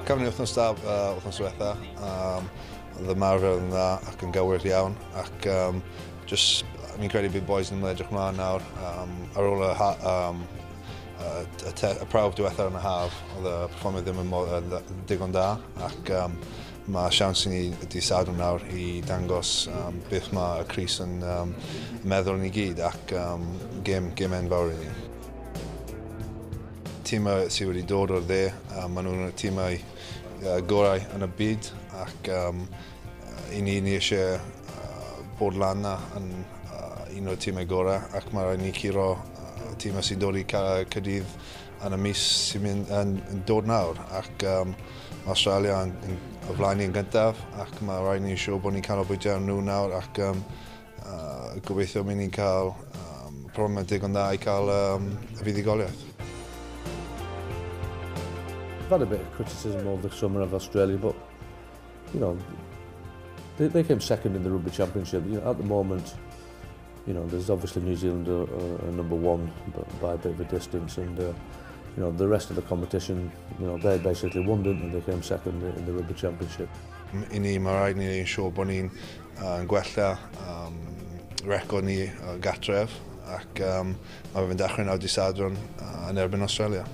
Cafon ni wythnos da wythnos diwetha. Oedd y marfer yn dda ac yn gywir iawn. Ac ni'n credu bydd boys yn edrych mlaen nawr. Ar ôl y prawf diwetha yn y haf, oedd y perfformiad ddim yn digon da. Ac mae siawns i ni ydi sadwn nawr i dangos beth mae y Cris yn meddwl ni gyd ac gêm enfawr i ni. Tîmau sydd wedi dod o'r dde, maen nhw'n tîmau gorau yn y byd ac i ni eisiau bod lan na yn un o'r tîmau gorau ac mae rhaid ni curo tîmau sydd dod i Caerdydd yn y mis sydd yn dod nawr ac mae Australia yn o flaen ni'n gyntaf ac mae rhaid ni siŵr bod ni'n canolbwyntio ar nhw nawr ac gobeithio mynd ni'n cael problem digon da i cael y fuddugoliaeth. I've had a bit of criticism over the summer of Australia, but you know, they came second in the Rugby Championship. You know, at the moment, you know, there's obviously New Zealand are number one by a bit of a distance, and you know, the rest of the competition, you know, they basically won, didn't they? They came second in the Rugby Championship. I ni, mae rhaid ni'n siŵr bod ni'n gwella record ni gatref ac mae fe'n dechrau nawr dydd Sadwrn yn erbyn Australia.